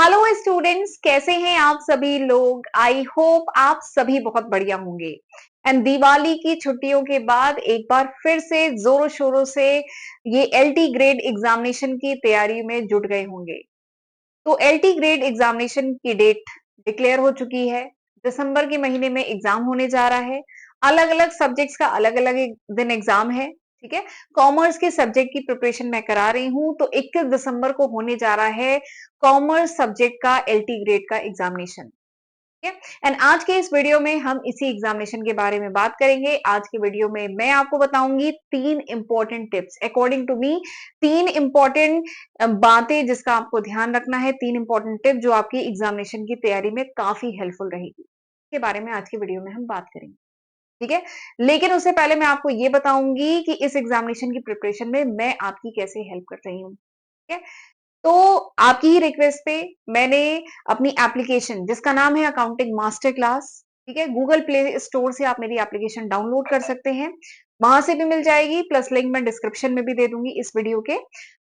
Hello students, कैसे हैं आप सभी लोग। आई होप आप सभी बहुत बढ़िया होंगे। एंड दिवाली की छुट्टियों के बाद एक बार फिर से जोरों शोरों से ये एलटी ग्रेड एग्जामिनेशन की तैयारी में जुट गए होंगे। तो एलटी ग्रेड एग्जामिनेशन की डेट डिक्लेयर हो चुकी है। दिसंबर के महीने में एग्जाम होने जा रहा है। अलग अलग सब्जेक्ट्स का अलग अलग दिन एग्जाम है। ठीक है। कॉमर्स के सब्जेक्ट की प्रिपरेशन मैं करा रही हूं, तो 21 दिसंबर को होने जा रहा है कॉमर्स सब्जेक्ट का एलटी ग्रेड का एग्जामिनेशन। ठीक है। एंड आज के इस वीडियो में हम इसी एग्जामिनेशन के बारे में बात करेंगे। आज के वीडियो में मैं आपको बताऊंगी 3 important tips according to me. 3 important बातें जिसका आपको ध्यान रखना है। 3 इंपॉर्टेंट टिप जो आपकी एग्जामिनेशन की तैयारी में काफी हेल्पफुल रहेगी। इसके बारे में आज के वीडियो में हम बात करेंगे। ठीक है। लेकिन उससे पहले मैं आपको ये बताऊंगी कि इस एग्जामिनेशन की प्रिपरेशन में मैं आपकी कैसे हेल्प कर रही हूँ। ठीक है। तो आपकी ही रिक्वेस्ट पे मैंने अपनी एप्लीकेशन जिसका नाम है अकाउंटिंग मास्टर क्लास, ठीक है, गूगल प्ले स्टोर से आप मेरी एप्लीकेशन डाउनलोड कर सकते हैं। वहां से भी मिल जाएगी, प्लस लिंक मैं डिस्क्रिप्शन में भी दे दूंगी इस वीडियो के।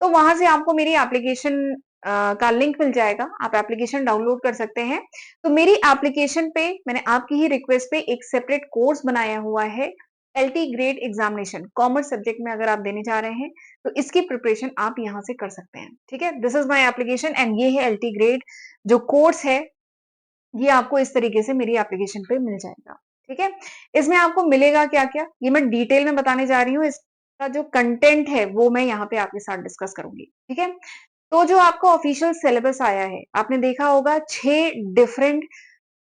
तो वहां से आपको मेरी एप्लीकेशन का लिंक मिल जाएगा, आप एप्लीकेशन डाउनलोड कर सकते हैं। तो मेरी एप्लीकेशन पे मैंने आपकी ही रिक्वेस्ट पे एक सेपरेट कोर्स बनाया हुआ है। LT grade examination commerce subject में अगर आप देने जा रहे हैं तो इसकी प्रिपरेशन आप यहां से कर सकते हैं। ठीक है। This is my application and ये है एलटी ग्रेड जो कोर्स है। ये आपको इस तरीके से मेरी एप्लीकेशन पे मिल जाएगा। ठीक है। इसमें आपको मिलेगा क्या क्या ये मैं डिटेल में बताने जा रही हूँ। इसका जो कंटेंट है वो मैं यहाँ पे आपके साथ डिस्कस करूंगी। ठीक है। तो जो आपका ऑफिशियल सिलेबस आया है, आपने देखा होगा 6 डिफरेंट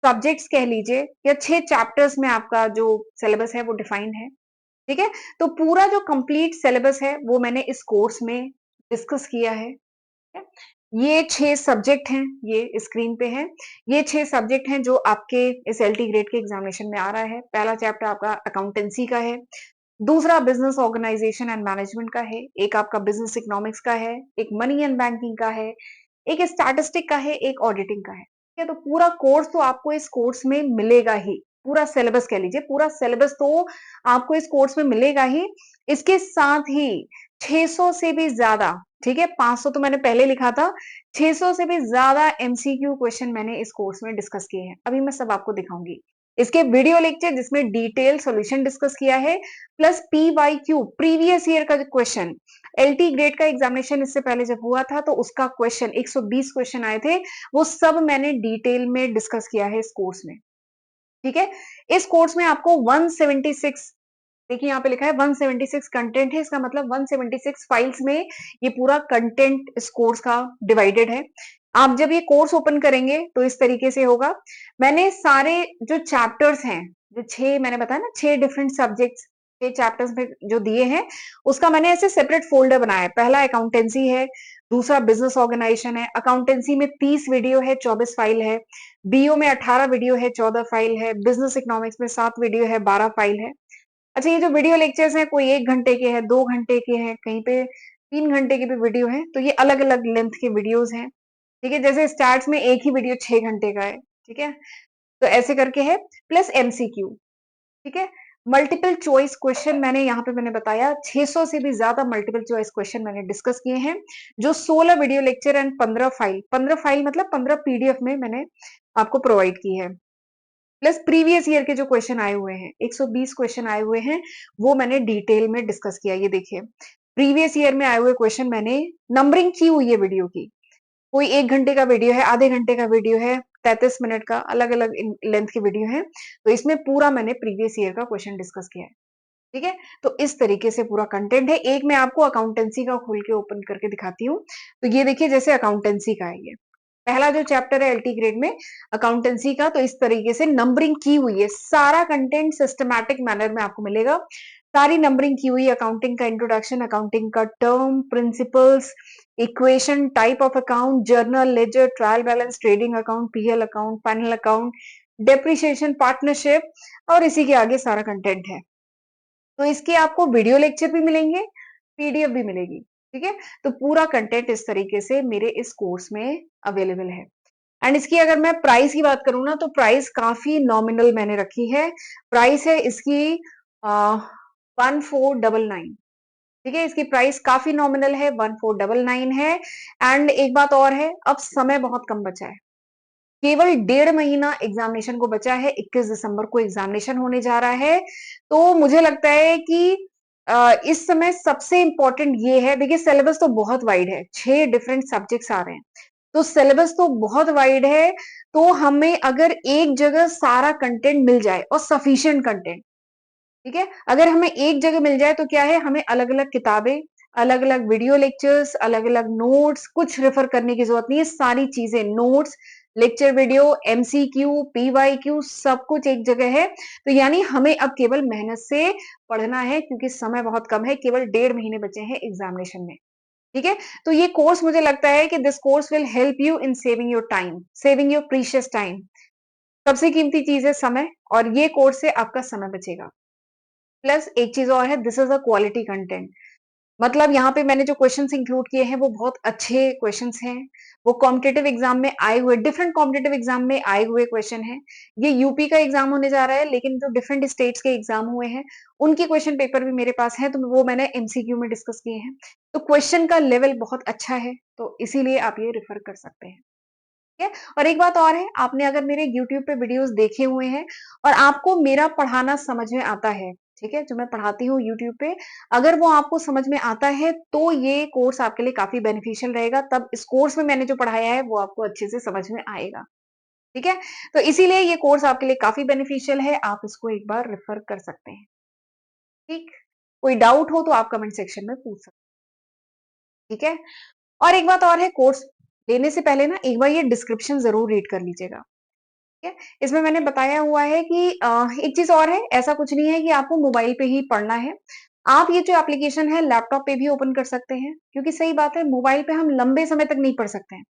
सब्जेक्ट्स कह लीजिए या 6 चैप्टर्स में आपका जो सिलेबस है वो डिफाइंड है। ठीक है। तो पूरा जो कंप्लीट सिलेबस है वो मैंने इस कोर्स में डिस्कस किया है। ये 6 सब्जेक्ट हैं, ये स्क्रीन पे है। ये 6 सब्जेक्ट हैं जो आपके इस एलटी ग्रेड के एग्जामिनेशन में आ रहा है। पहला चैप्टर आपका अकाउंटेंसी का है। दूसरा बिजनेस ऑर्गेनाइजेशन एंड मैनेजमेंट का है। एक आपका बिजनेस इकोनॉमिक्स का है। एक मनी एंड बैंकिंग का है। एक स्टैटिस्टिक का है। एक ऑडिटिंग का है। ठीक है। तो पूरा कोर्स तो आपको इस कोर्स में मिलेगा ही। पूरा सिलेबस कह लीजिए, पूरा सिलेबस तो आपको इस कोर्स में मिलेगा ही। इसके साथ ही 600 से भी ज्यादा, ठीक है, 500 तो मैंने पहले लिखा था, 600 से भी ज्यादा एमसीक्यू क्वेश्चन मैंने इस कोर्स में डिस्कस किए हैं। अभी मैं सब आपको दिखाऊंगी। इसके वीडियो लेक्चर जिसमें डिटेल सॉल्यूशन डिस्कस किया है, प्लस पीवाईक्यू प्रीवियस ईयर का जो क्वेश्चन, एलटी ग्रेड का एग्जामिनेशन इससे पहले जब हुआ था तो उसका क्वेश्चन 120 क्वेश्चन आए थे, वो सब मैंने डिटेल में डिस्कस किया है इस कोर्स में। ठीक है। इस कोर्स में आपको 176, देखिए यहाँ पे लिखा है 176 कंटेंट है, इसका मतलब 176 फाइल्स में ये पूरा कंटेंट इस कोर्स का डिवाइडेड है। आप जब ये कोर्स ओपन करेंगे तो इस तरीके से होगा। मैंने सारे जो चैप्टर्स हैं, जो 6 मैंने बताया ना, 6 डिफरेंट सब्जेक्ट्स, 6 चैप्टर्स में जो दिए हैं, उसका मैंने ऐसे सेपरेट फोल्डर बनाया है। पहला अकाउंटेंसी है, दूसरा बिजनेस ऑर्गेनाइजेशन है। अकाउंटेंसी में 30 वीडियो है, 24 फाइल है। बीओ में 18 वीडियो है, 14 फाइल है। बिजनेस इकोनॉमिक्स में 7 वीडियो है, 12 फाइल है। अच्छा, ये जो वीडियो लेक्चर्स हैं, कोई 1 घंटे के हैं, 2 घंटे के हैं, कहीं पे 3 घंटे के भी वीडियो हैं, तो ये अलग अलग लेंथ के वीडियोस हैं। ठीक है। जैसे स्टार्ट में एक ही वीडियो 6 घंटे का है। ठीक है। तो ऐसे करके है, प्लस एमसीक्यू। ठीक है। मल्टीपल चॉइस क्वेश्चन मैंने यहाँ पे मैंने बताया 600 से भी ज्यादा मल्टीपल चॉइस क्वेश्चन मैंने डिस्कस किए हैं, जो 16 वीडियो लेक्चर एंड 15 फाइल मतलब 15 पीडीएफ में मैंने आपको प्रोवाइड की है। प्लस प्रीवियस ईयर के जो क्वेश्चन आए हुए हैं, 120 क्वेश्चन आए हुए हैं, वो मैंने डिटेल में डिस्कस किया। ये देखिए, प्रीवियस ईयर में आए हुए क्वेश्चन मैंने नंबरिंग की हुई है वीडियो की। कोई 1 घंटे का वीडियो है, आधे घंटे का वीडियो है, 33 मिनट का, अलग अलग लेंथ के वीडियो है। तो इसमें पूरा मैंने प्रीवियस ईयर का क्वेश्चन डिस्कस किया है। ठीक है। तो इस तरीके से पूरा कंटेंट है। एक मैं आपको अकाउंटेंसी का खोल के ओपन करके दिखाती हूँ। तो ये देखिए, जैसे अकाउंटेंसी का है, ये पहला जो चैप्टर है एलटी ग्रेड में अकाउंटेंसी का, तो इस तरीके से नंबरिंग की हुई है। सारा कंटेंट सिस्टमैटिक मैनर में आपको मिलेगा। सारी नंबरिंग की हुई, अकाउंटिंग का इंट्रोडक्शन, अकाउंटिंग का term, principles, equation, type of account, journal, ledger, trial balance, trading account, P L account, final account, depreciation, partnership, और इसी के आगे सारा कंटेंट है। तो इसके आपको वीडियो लेक्चर भी मिलेंगे, पीडीएफ भी मिलेगी। ठीक है। तो पूरा कंटेंट इस तरीके से मेरे इस कोर्स में अवेलेबल है। एंड इसकी अगर मैं प्राइस की बात करूं ना, तो प्राइस काफी नॉमिनल मैंने रखी है। प्राइस है इसकी 1499। ठीक है, इसकी प्राइस काफी नॉमिनल है, 1499 है। एंड एक बात और है, अब समय बहुत कम बचा है, केवल 1.5 महीना एग्जामिनेशन को बचा है। 21 दिसंबर को एग्जामिनेशन होने जा रहा है। तो मुझे लगता है कि इस समय सबसे इंपॉर्टेंट ये है, देखिए सिलेबस तो बहुत वाइड है, 6 डिफरेंट सब्जेक्ट्स आ रहे हैं, तो सिलेबस तो बहुत वाइड है। तो हमें अगर एक जगह सारा कंटेंट मिल जाए और सफिशिएंट कंटेंट, ठीक है, अगर हमें एक जगह मिल जाए तो क्या है, हमें अलग अलग किताबें, अलग अलग वीडियो लेक्चर्स, अलग अलग नोट्स, कुछ रेफर करने की जरूरत नहीं है। सारी चीजें, notes, lecture video, MCQ, PYQ, सब कुछ एक जगह है। तो यानी हमें अब केवल मेहनत से पढ़ना है, क्योंकि समय बहुत कम है, केवल 1.5 महीने बचे हैं एग्जामिनेशन में। ठीक है, तो ये कोर्स मुझे लगता है कि this course will help you in saving your time, saving your precious time. सबसे कीमती चीज है समय, और ये कोर्स से आपका समय बचेगा। प्लस एक चीज और है, this is a quality content. मतलब यहाँ पे मैंने जो क्वेश्चंस इंक्लूड किए हैं वो बहुत अच्छे क्वेश्चंस हैं, वो कॉम्पिटेटिव एग्जाम में आए हुए, डिफरेंट कॉम्पिटेटिव एग्जाम में आए हुए क्वेश्चन हैं। ये यूपी का एग्जाम होने जा रहा है, लेकिन जो डिफरेंट स्टेट्स के एग्जाम हुए हैं उनके क्वेश्चन पेपर भी मेरे पास है, तो वो मैंने एमसीक्यू में डिस्कस किए हैं। तो क्वेश्चन का लेवल बहुत अच्छा है, तो इसीलिए आप ये रेफर कर सकते हैं। ठीक है, और एक बात और है, आपने अगर मेरे यूट्यूब पे वीडियोस देखे हुए हैं और आपको मेरा पढ़ाना समझ में आता है, ठीक है, जो मैं पढ़ाती हूँ यूट्यूब पे, अगर वो आपको समझ में आता है तो ये कोर्स आपके लिए काफी बेनिफिशियल रहेगा। तब इस कोर्स में मैंने जो पढ़ाया है वो आपको अच्छे से समझ में आएगा। ठीक है, तो इसीलिए ये कोर्स आपके लिए काफी बेनिफिशियल है, आप इसको एक बार रेफर कर सकते हैं। ठीक, कोई डाउट हो तो आप कमेंट सेक्शन में पूछ सकते हैं। ठीक है, और एक बात और है, कोर्स लेने से पहले ना एक बार ये डिस्क्रिप्शन जरूर रीड कर लीजिएगा। ठीक है, इसमें मैंने बताया हुआ है कि एक चीज और है, ऐसा कुछ नहीं है कि आपको मोबाइल पे ही पढ़ना है। आप ये जो एप्लीकेशन है लैपटॉप पे भी ओपन कर सकते हैं, क्योंकि सही बात है, मोबाइल पे हम लंबे समय तक नहीं पढ़ सकते हैं।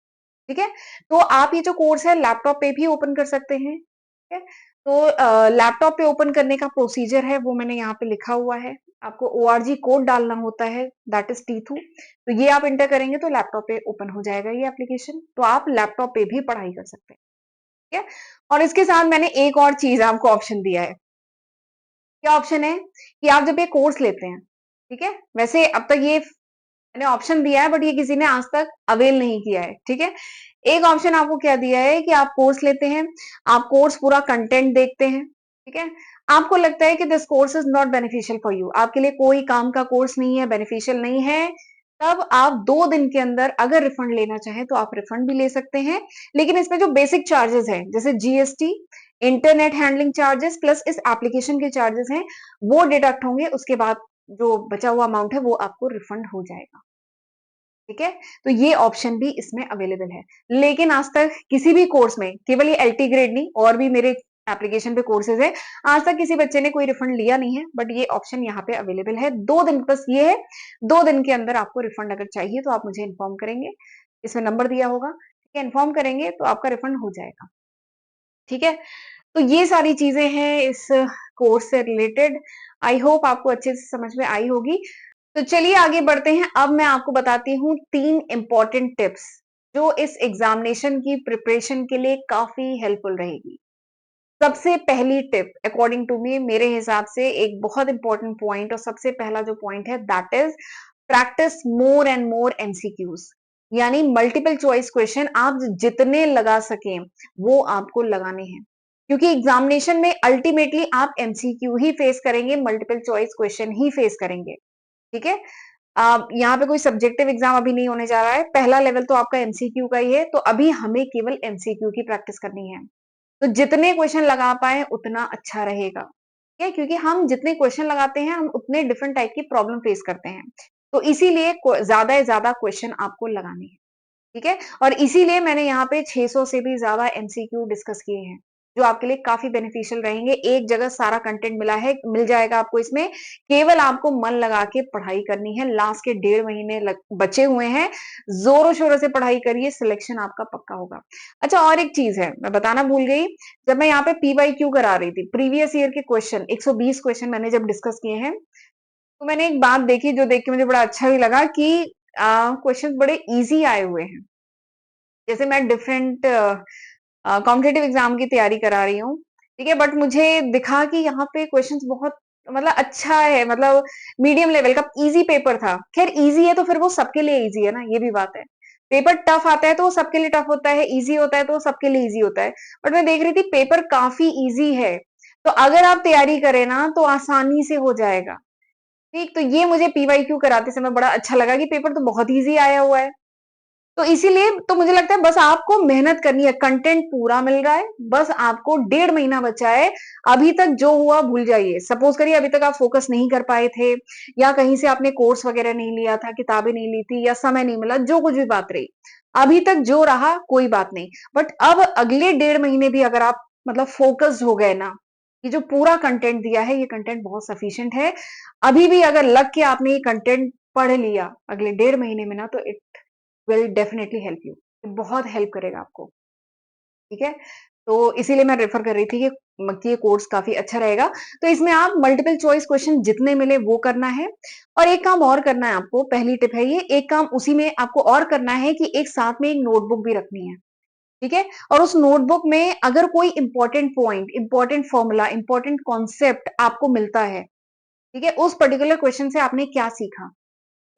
ठीक है, तो आप ये जो कोर्स है लैपटॉप पे भी ओपन कर सकते हैं। ठीक है, तो लैपटॉप पे ओपन करने का प्रोसीजर है वो मैंने यहाँ पे लिखा हुआ है। आपको ORG कोड डालना होता है, दैट इज T2। तो ये आप इंटर करेंगे तो लैपटॉप पे ओपन हो जाएगा ये एप्लीकेशन, तो आप लैपटॉप पे भी पढ़ाई कर सकते हैं। ठीक है, और इसके साथ मैंने एक और चीज आपको ऑप्शन दिया है। क्या ऑप्शन है कि आप जब ये कोर्स लेते हैं, ठीक है, वैसे अब तक ये मैंने ऑप्शन दिया है, बट ये किसी ने आज तक अवेल नहीं किया है। ठीक है, एक ऑप्शन आपको क्या दिया है कि आप कोर्स लेते हैं, आप कोर्स पूरा कंटेंट देखते हैं, ठीक है, आपको लगता है कि this course is not beneficial for you, आपके लिए कोई काम का कोर्स नहीं है, बेनिफिशियल नहीं है, तब आप 2 दिन के अंदर अगर रिफंड लेना चाहें तो आप रिफंड भी ले सकते हैं। लेकिन इसमें जो बेसिक चार्जेस हैं, जैसे GST, internet handling charges plus इस एप्लीकेशन के चार्जेस हैं, वो डिडक्ट होंगे, उसके बाद जो बचा हुआ अमाउंट है वो आपको रिफंड हो जाएगा। ठीक है, तो ये ऑप्शन भी इसमें अवेलेबल है। लेकिन आज तक किसी भी कोर्स में, केवल ये LT ग्रेड नहीं, और भी मेरे एप्लीकेशन पे कोर्सेज है, आज तक किसी बच्चे ने कोई रिफंड लिया नहीं है, बट ये ऑप्शन यहाँ पे अवेलेबल है। 2 दिन, बस ये है, 2 दिन के अंदर आपको रिफंड अगर चाहिए तो आप मुझे इन्फॉर्म करेंगे, इसमें नंबर दिया होगा, ठीक है, इन्फॉर्म करेंगे तो आपका रिफंड हो जाएगा। ठीक है, तो ये सारी चीजें हैं इस कोर्स से रिलेटेड। आई होप आपको अच्छे से समझ में आई होगी। तो चलिए आगे बढ़ते हैं। अब मैं आपको बताती हूँ 3 इंपॉर्टेंट टिप्स जो इस एग्जामिनेशन की प्रिपरेशन के लिए काफी हेल्पफुल रहेगी। सबसे पहली टिप अकॉर्डिंग टू मी, मेरे हिसाब से एक बहुत इंपॉर्टेंट पॉइंट, और सबसे पहला जो पॉइंट है that is practice more and more MCQs, यानी मल्टीपल चॉइस क्वेश्चन आप जितने लगा सकें वो आपको लगाने हैं, क्योंकि एग्जामिनेशन में अल्टीमेटली आप MCQ ही फेस करेंगे, मल्टीपल चॉइस क्वेश्चन ही फेस करेंगे। ठीक है, यहाँ पे कोई सब्जेक्टिव एग्जाम अभी नहीं होने जा रहा है, पहला लेवल तो आपका MCQ का ही है, तो अभी हमें केवल MCQ की प्रैक्टिस करनी है। तो जितने क्वेश्चन लगा पाए उतना अच्छा रहेगा। ठीक है, क्योंकि हम जितने क्वेश्चन लगाते हैं हम उतने डिफरेंट टाइप की प्रॉब्लम फेस करते हैं, तो इसीलिए ज्यादा से ज्यादा क्वेश्चन आपको लगाने हैं। ठीक है, और इसीलिए मैंने यहाँ पे 600 से भी ज्यादा MCQ डिस्कस किए हैं, जो आपके लिए काफी बेनिफिशियल रहेंगे। एक जगह सारा कंटेंट मिल जाएगा आपको इसमें, केवल आपको मन लगा के पढ़ाई करनी है। लास्ट के 1.5 महीने बचे हुए हैं, जोरों शोरों से पढ़ाई करिए, सिलेक्शन आपका पक्का होगा। अच्छा, और एक चीज है मैं बताना भूल गई, जब मैं यहाँ पे PYQ करा रही थी, प्रीवियस ईयर के क्वेश्चन 120 क्वेश्चन मैंने जब डिस्कस किए हैं, तो मैंने एक बात देखी जो देख के मुझे बड़ा अच्छा भी लगा कि क्वेश्चन बड़े इजी आए हुए हैं। जैसे मैं डिफरेंट कॉम्पिटेटिव एग्जाम की तैयारी करा रही हूँ, ठीक है, बट मुझे दिखा कि यहाँ पे क्वेश्चंस बहुत मतलब अच्छा है, मतलब मीडियम लेवल का इजी पेपर था। खैर इजी है तो फिर वो सबके लिए इजी है ना, ये भी बात है। पेपर टफ आता है तो वो सबके लिए टफ होता है, इजी होता है तो वो सबके लिए इजी होता है। बट मैं देख रही थी पेपर काफी इजी है, तो अगर आप तैयारी करें ना तो आसानी से हो जाएगा। ठीक, तो ये मुझे पीवाईक्यू कराते समय बड़ा अच्छा लगा कि पेपर तो बहुत इजी आया हुआ है। तो इसीलिए तो मुझे लगता है बस आपको मेहनत करनी है, कंटेंट पूरा मिल रहा है, बस आपको 1.5 महीना बचा है। अभी तक जो हुआ भूल जाइए। सपोज करिए अभी तक आप फोकस नहीं कर पाए थे, या कहीं से आपने कोर्स वगैरह नहीं लिया था, किताबें नहीं ली थी, या समय नहीं मिला, जो कुछ भी बात रही, अभी तक जो रहा कोई बात नहीं। बट अब अगले 1.5 महीने भी अगर आप मतलब फोकस्ड हो गए ना, ये जो पूरा कंटेंट दिया है ये कंटेंट बहुत सफिशिएंट है। अभी भी अगर लग के आपने ये कंटेंट पढ़ लिया अगले 1.5 महीने में ना, तो it will definitely help you. बहुत हेल्प करेगा आपको। ठीक है, तो इसीलिए मैं रेफर कर रही थी कि ये कोर्स काफी अच्छा रहेगा। तो इसमें आप मल्टीपल चॉइस क्वेश्चन जितने मिले वो करना है, और एक काम और करना है आपको, पहली टिप है ये, एक काम उसी में आपको और करना है कि एक साथ में एक नोटबुक भी रखनी है। ठीक है, और उस नोटबुक में अगर कोई important point, important formula, important concept आपको मिलता है, ठीक है, उस पर्टिकुलर क्वेश्चन से आपने क्या सीखा,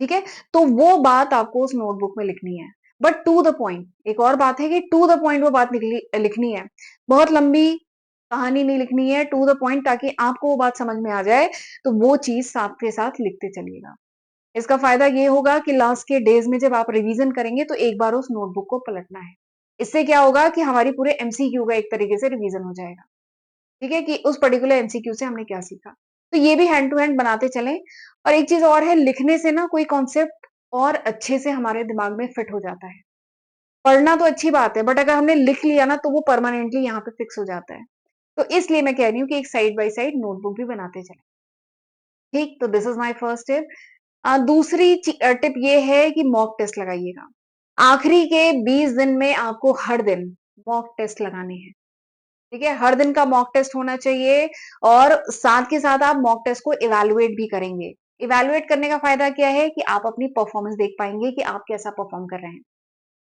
ठीक है, तो वो बात आपको उस नोटबुक में लिखनी है, बट टू द पॉइंट। एक और बात है कि टू द पॉइंट वो बात लिखनी है, बहुत लंबी कहानी नहीं लिखनी है, टू द पॉइंट, ताकि आपको वो बात समझ में आ जाए, तो वो चीज साथ के साथ लिखते चलिएगा। इसका फायदा ये होगा कि लास्ट के डेज में जब आप रिवीजन करेंगे तो एक बार उस नोटबुक को पलटना है। इससे क्या होगा कि हमारी पूरे एमसीक्यू का एक तरीके से रिवीजन हो जाएगा। ठीक है, कि उस पर्टिकुलर एमसीक्यू से हमने क्या सीखा। तो ये भी हैंड टू हैंड बनाते चलें। और एक चीज और है, लिखने से ना कोई कॉन्सेप्ट और अच्छे से हमारे दिमाग में फिट हो जाता है। पढ़ना तो अच्छी बात है, बट अगर हमने लिख लिया ना तो वो परमानेंटली यहाँ पे फिक्स हो जाता है। तो इसलिए मैं कह रही हूँ कि एक साइड बाय साइड नोटबुक भी बनाते चलें। ठीक, तो this is my first tip. दूसरी टिप ये है कि मॉक टेस्ट लगाइएगा। आखिरी के 20 दिन में आपको हर दिन मॉक टेस्ट लगाने हैं। ठीक है, हर दिन का मॉक टेस्ट होना चाहिए, और साथ के साथ आप मॉक टेस्ट को इवैल्यूएट भी करेंगे। इवैल्यूएट करने का फायदा क्या है कि आप अपनी परफॉर्मेंस देख पाएंगे कि आप कैसा परफॉर्म कर रहे हैं।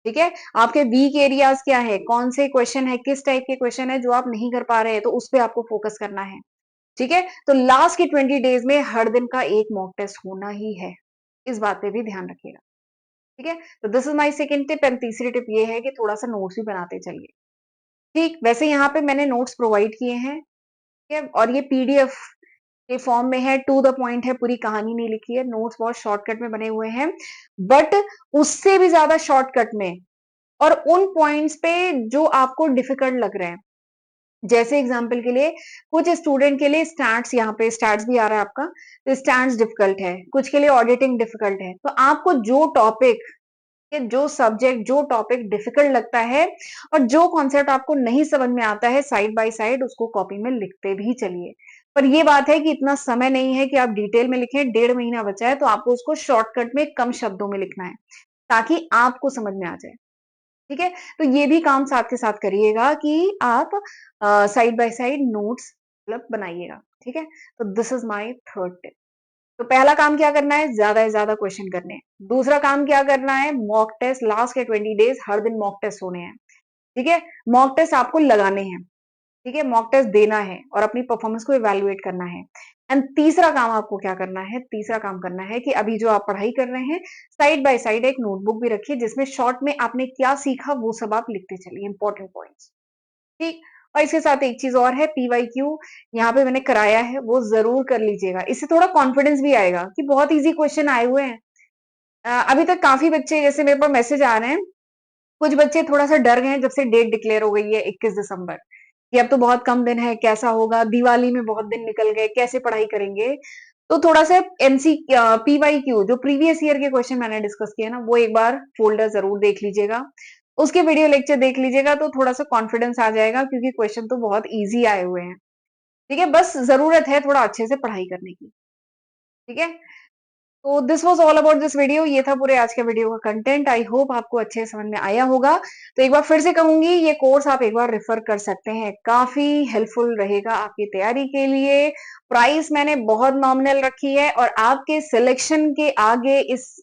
ठीक है, आपके वीक एरियाज क्या है, कौन से क्वेश्चन है, किस टाइप के क्वेश्चन है जो आप नहीं कर पा रहे हैं, तो उस पर आपको फोकस करना है। ठीक है, तो लास्ट के 20 डेज में हर दिन का एक मॉक टेस्ट होना ही है। इस बात पे भी ध्यान रखिएगा। ठीक है, तो this is my second tip, and तीसरी टिप ये है कि थोड़ा सा नोट्स भी बनाते चलिए। ठीक, वैसे यहाँ पे मैंने नोट्स प्रोवाइड किए हैं, ठीक है, और ये पीडीएफ के फॉर्म में है, टू द पॉइंट है, पूरी कहानी नहीं लिखी है, नोट्स बहुत शॉर्टकट में बने हुए हैं। बट उससे भी ज्यादा शॉर्टकट में, और उन पॉइंट्स पे जो आपको डिफिकल्ट लग रहे हैं। जैसे एग्जांपल के लिए, कुछ स्टूडेंट के लिए स्टैट्स, यहाँ पे स्टैट्स भी आ रहा है आपका, तो स्टैट्स डिफिकल्ट है, कुछ के लिए ऑडिटिंग डिफिकल्ट है। तो आपको जो टॉपिक, कि जो सब्जेक्ट, जो टॉपिक डिफिकल्ट लगता है, और जो कॉन्सेप्ट आपको नहीं समझ में आता है, साइड बाय साइड उसको कॉपी में लिखते भी चलिए। पर ये बात है कि इतना समय नहीं है कि आप डिटेल में लिखें, 1.5 महीना बचा है, तो आपको उसको शॉर्टकट में कम शब्दों में लिखना है, ताकि आपको समझ में आ जाए। ठीक है, तो ये भी काम साथ के साथ करिएगा कि आप साइड बाय साइड नोट्स मतलब बनाइएगा। ठीक है, तो this is my third tip. तो पहला काम क्या करना है, ज्यादा से ज्यादा क्वेश्चन करने हैं। दूसरा काम क्या करना है, मॉक टेस्ट, लास्ट के 20 डेज हर दिन मॉक टेस्ट होने हैं। ठीक है, मॉक टेस्ट आपको लगाने हैं। ठीक है, मॉक टेस्ट देना है और अपनी परफॉर्मेंस को इवैल्यूएट करना है। एंड तीसरा काम आपको क्या करना है, तीसरा काम करना है कि अभी जो आप पढ़ाई कर रहे हैं, साइड बाय साइड एक नोटबुक भी रखिए, जिसमें शॉर्ट में आपने क्या सीखा वो सब आप लिखते चलिए, इंपॉर्टेंट पॉइंट्स। ठीक, और इसके साथ एक चीज और है, पीवाईक्यू यहाँ पे मैंने कराया है, वो जरूर कर लीजिएगा। इससे थोड़ा कॉन्फिडेंस भी आएगा कि बहुत इजी क्वेश्चन आए हुए हैं। अभी तक काफी बच्चे, जैसे मेरे पास मैसेज आ रहे हैं, कुछ बच्चे थोड़ा सा डर गए हैं जब से डेट डिक्लेयर हो गई है 21 दिसंबर, कि अब तो बहुत कम दिन है, कैसा होगा, दिवाली में बहुत दिन निकल गए, कैसे पढ़ाई करेंगे। तो थोड़ा सा एमसी पीवाईक्यू जो प्रीवियस ईयर के क्वेश्चन मैंने डिस्कस किए ना, वो एक बार फोल्डर जरूर देख लीजिएगा, उसके वीडियो लेक्चर देख लीजिएगा, तो थोड़ा सा कॉन्फिडेंस आ जाएगा, क्योंकि क्वेश्चन तो बहुत इजी आए हुए हैं। ठीक है, बस जरूरत है थोड़ा अच्छे से पढ़ाई करने की। ठीक है, तो this was all about this video. ये था पूरे आज के वीडियो का कंटेंट। आई होप आपको अच्छे से समझ में आया होगा। तो एक बार फिर से कहूंगी, ये कोर्स आप एक बार रेफर कर सकते हैं, काफी हेल्पफुल रहेगा आपकी तैयारी के लिए। प्राइस मैंने बहुत नॉमिनल रखी है, और आपके सिलेक्शन के आगे इस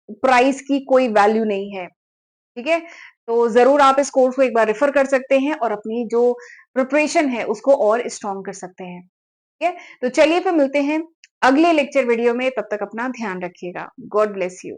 प्राइस की कोई वैल्यू नहीं है। ठीक है, तो जरूर आप इस कोर्स को एक बार रेफर कर सकते हैं, और अपनी जो प्रिपरेशन है उसको और स्ट्रॉन्ग कर सकते हैं। है? तो चलिए फिर मिलते हैं अगले लेक्चर वीडियो में, तब तक अपना ध्यान रखिएगा। God bless you.